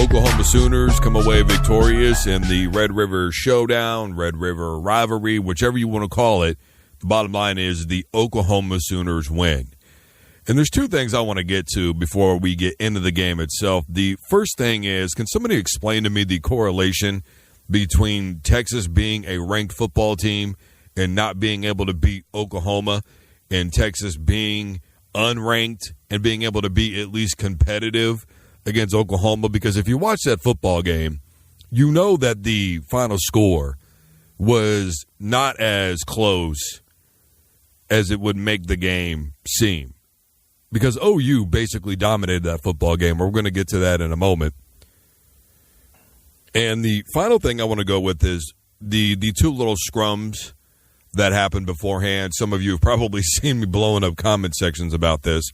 Oklahoma Sooners come away victorious in the Red River Showdown, Red River Rivalry, whichever you want to call it. The bottom line is the Oklahoma Sooners win. And there's two things I want to get to before we get into the game itself. The first thing is, can somebody explain to me the correlation between Texas being a ranked football team and not being able to beat Oklahoma, and Texas being unranked and being able to be at least competitive against Oklahoma? Because if you watch that football game, you know that the final score was not as close as it would make the game seem. Because OU basically dominated that football game. We're going to get to that in a moment. And the final thing I want to go with is the two little scrums that happened beforehand. Some of you have probably seen me blowing up comment sections about this.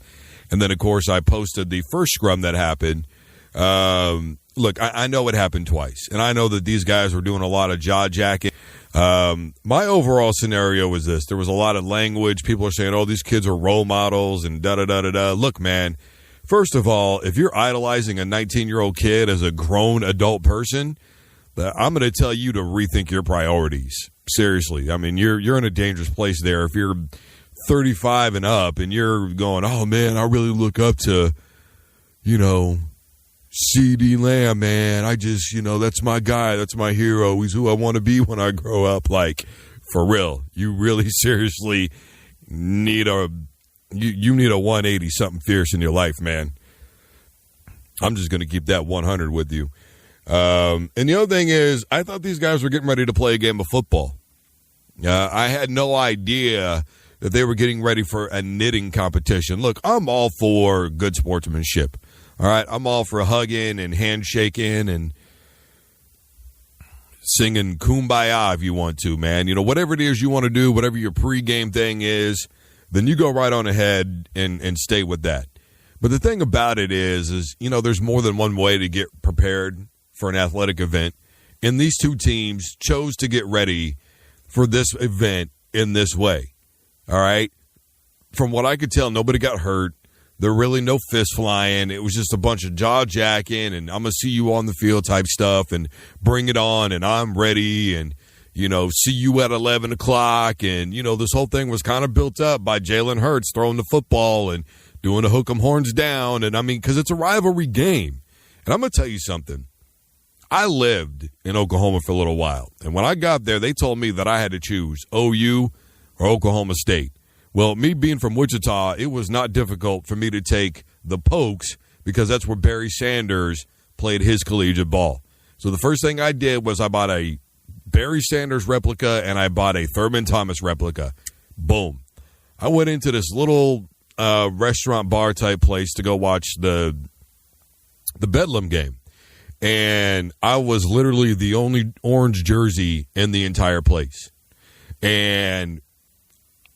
And then, of course, I posted the first scrum that happened. Look, I know it happened twice. And I know that these guys were doing a lot of jaw-jacking. My overall scenario was this. There was a lot of language. People are saying, oh, these kids are role models and da-da-da-da-da. Look, man, first of all, if you're idolizing a 19-year-old kid as a grown adult person, I'm going to tell you to rethink your priorities. Seriously. I mean, you're in a dangerous place there. If you're 35 and up and you're going, oh, man, I really look up to, C.D. Lamb, man. I just, that's my guy. That's my hero. He's who I want to be when I grow up. Like, for real. You really seriously need you need a 180 something fierce in your life, man. I'm just going to keep that 100 with you. And the other thing is, I thought these guys were getting ready to play a game of football. I had no idea that they were getting ready for a knitting competition. Look, I'm all for good sportsmanship. All right, I'm all for hugging and handshaking and singing Kumbaya if you want to, man. Whatever it is you want to do, whatever your pregame thing is, then you go right on ahead and stay with that. But the thing about it is there's more than one way to get prepared for an athletic event. And these two teams chose to get ready for this event in this way. All right? From what I could tell, nobody got hurt. There were really no fist flying. It was just a bunch of jaw jacking and I'm going to see you on the field type stuff and bring it on and I'm ready and, see you at 11 o'clock. And, this whole thing was kind of built up by Jalen Hurts throwing the football and doing the hook 'em horns down. And, because it's a rivalry game. And I'm going to tell you something. I lived in Oklahoma for a little while. And when I got there, they told me that I had to choose OU or Oklahoma State. Well, me being from Wichita, it was not difficult for me to take the Pokes because that's where Barry Sanders played his collegiate ball. So the first thing I did was I bought a Barry Sanders replica and I bought a Thurman Thomas replica. Boom. I went into this little restaurant bar type place to go watch the Bedlam game. And I was literally the only orange jersey in the entire place. And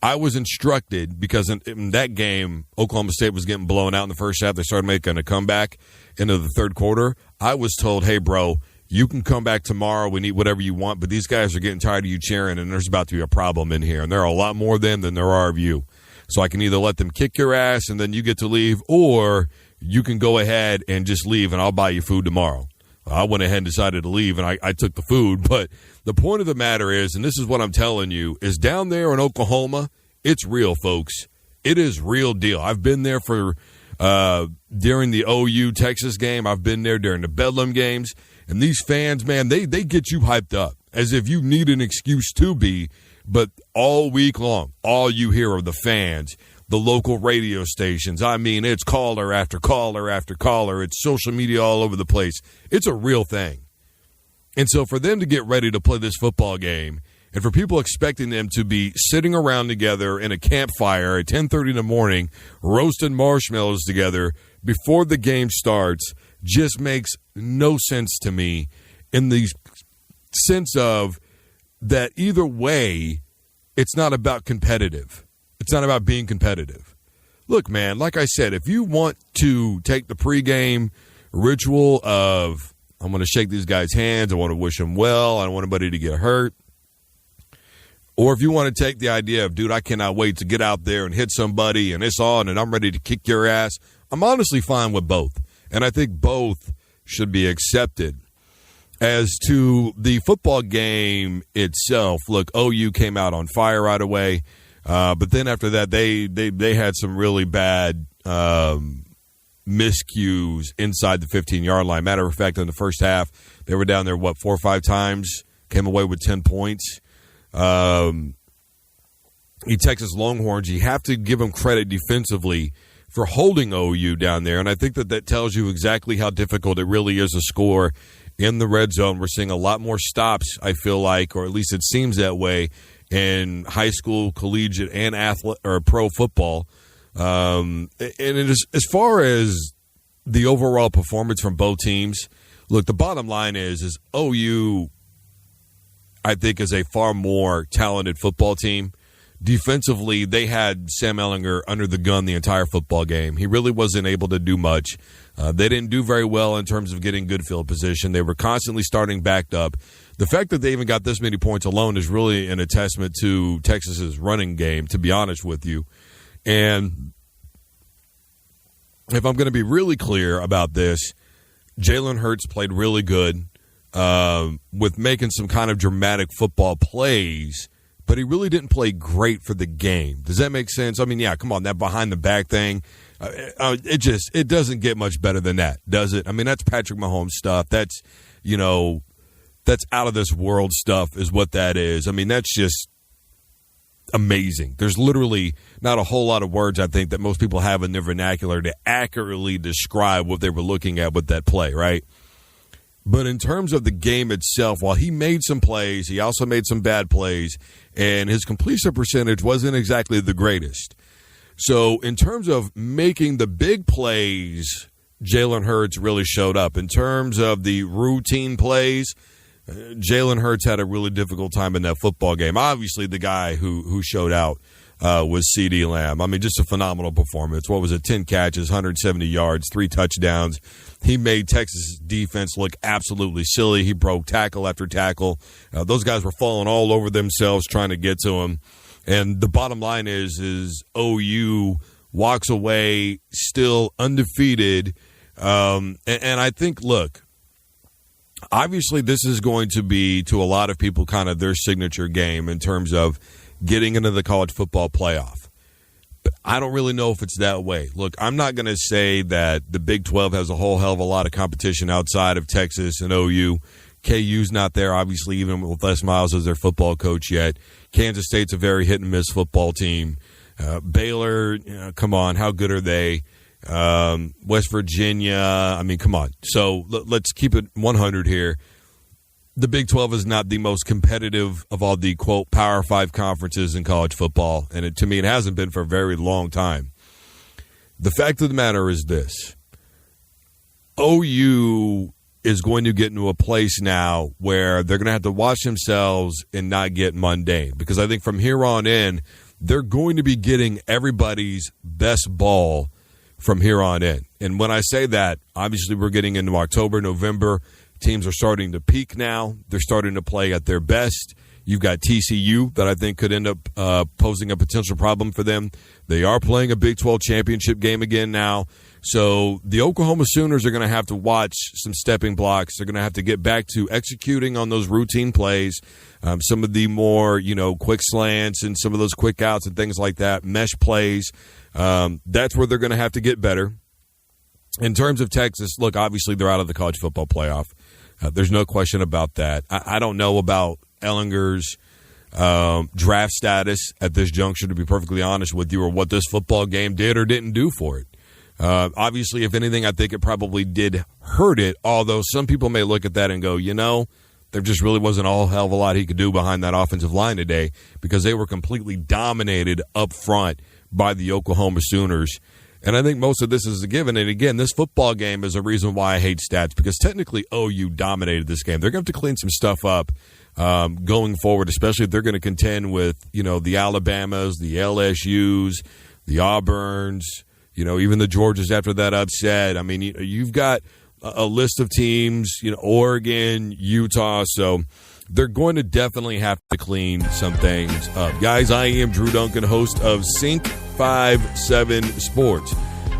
I was instructed, because in that game, Oklahoma State was getting blown out in the first half. They started making a comeback into the third quarter. I was told, hey, bro, you can come back tomorrow. We need whatever you want. But these guys are getting tired of you cheering, and there's about to be a problem in here. And there are a lot more of them than there are of you. So I can either let them kick your ass and then you get to leave, or you can go ahead and just leave, and I'll buy you food tomorrow. I went ahead and decided to leave, and I took the food. But the point of the matter is, and this is what I'm telling you, is down there in Oklahoma, it's real, folks. It is real deal. I've been there for during the OU Texas game. I've been there during the Bedlam games. And these fans, man, they get you hyped up as if you need an excuse to be. But all week long, all you hear are the fans, the local radio stations. It's caller after caller after caller. It's social media all over the place. It's a real thing. And so for them to get ready to play this football game, and for people expecting them to be sitting around together in a campfire at 10:30 in the morning, roasting marshmallows together before the game starts, just makes no sense to me, in the sense of that either way, it's not about competitive. It's not about being competitive. Look, man, like I said, if you want to take the pregame ritual of, I'm going to shake these guys' hands, I want to wish them well, I don't want anybody to get hurt, or if you want to take the idea of, dude, I cannot wait to get out there and hit somebody and it's on and I'm ready to kick your ass, I'm honestly fine with both. And I think both should be accepted. As to the football game itself, look, OU came out on fire right away. But then after that, they had some really bad miscues inside the 15-yard line. Matter of fact, in the first half, they were down there, 4 or 5 times, came away with 10 points. Texas Longhorns, you have to give them credit defensively for holding OU down there, and I think that tells you exactly how difficult it really is to score in the red zone. We're seeing a lot more stops, I feel like, or at least it seems that way, in high school, collegiate, and pro football. And it is, as far as the overall performance from both teams, look, the bottom line is OU, I think, is a far more talented football team. Defensively, they had Sam Ehlinger under the gun the entire football game. He really wasn't able to do much. They didn't do very well in terms of getting good field position. They were constantly starting backed up. The fact that they even got this many points alone is really an attestament to Texas's running game, to be honest with you. And if I'm going to be really clear about this, Jalen Hurts played really good with making some kind of dramatic football plays, but he really didn't play great for the game. Does that make sense? I mean, yeah, come on, that behind-the-back thing, it doesn't get much better than that, does it? I mean, that's Patrick Mahomes stuff. That's, that's out-of-this-world stuff is what that is. I mean, that's just amazing. There's literally not a whole lot of words, I think, that most people have in their vernacular to accurately describe what they were looking at with that play, right? But in terms of the game itself, while he made some plays, he also made some bad plays, and his completion percentage wasn't exactly the greatest. So in terms of making the big plays, Jalen Hurts really showed up. In terms of the routine plays, Jalen Hurts had a really difficult time in that football game. Obviously, the guy who showed out was CeeDee Lamb. I mean, just a phenomenal performance. What was it? 10 catches, 170 yards, 3 touchdowns. He made Texas' defense look absolutely silly. He broke tackle after tackle. Those guys were falling all over themselves trying to get to him. And the bottom line is OU walks away still undefeated. And I think, look, obviously this is going to be, to a lot of people, kind of their signature game in terms of getting into the college football playoff. But I don't really know if it's that way. Look, I'm not going to say that the Big 12 has a whole hell of a lot of competition outside of Texas and OU. KU's not there, obviously, even with Les Miles as their football coach yet. Kansas State's a very hit-and-miss football team. Baylor, come on, how good are they? West Virginia, I mean, come on. So let's keep it 100 here. The Big 12 is not the most competitive of all the, quote, Power 5 conferences in college football, and to me it hasn't been for a very long time. The fact of the matter is this. OU is going to get into a place now where they're going to have to watch themselves and not get mundane, because I think from here on in, they're going to be getting everybody's best ball from here on in. And when I say that, obviously we're getting into October, November. Teams are starting to peak now. They're starting to play at their best. You've got TCU that I think could end up posing a potential problem for them. They are playing a Big 12 championship game again now. So the Oklahoma Sooners are going to have to watch some stepping blocks. They're going to have to get back to executing on those routine plays, some of the more, quick slants and some of those quick outs and things like that, mesh plays. That's where they're going to have to get better. In terms of Texas, look, obviously they're out of the college football playoff. There's no question about that. I don't know about Ehlinger's draft status at this juncture, to be perfectly honest with you, or what this football game did or didn't do for it. Obviously, if anything, I think it probably did hurt it, although some people may look at that and go, there just really wasn't a hell of a lot he could do behind that offensive line today, because they were completely dominated up front by the Oklahoma Sooners. And I think most of this is a given. And again, this football game is a reason why I hate stats, because technically OU dominated this game. They're going to have to clean some stuff up going forward, especially if they're going to contend with, the Alabamas, the LSUs, the Auburns, even the Georgias after that upset. I mean, you've got a list of teams, Oregon, Utah. So they're going to definitely have to clean some things up. Guys, I am Drew Duncan, host of SINC 57 Sports.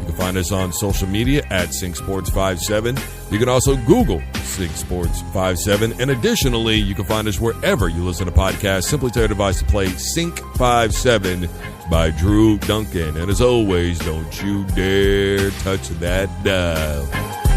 can find us on social media at SINC Sports 57. You can also Google SINC Sports 57. And additionally, you can find us wherever you listen to podcasts. Simply tell your device to play SINC 57 by Drew Duncan. And as always, don't you dare touch that dial.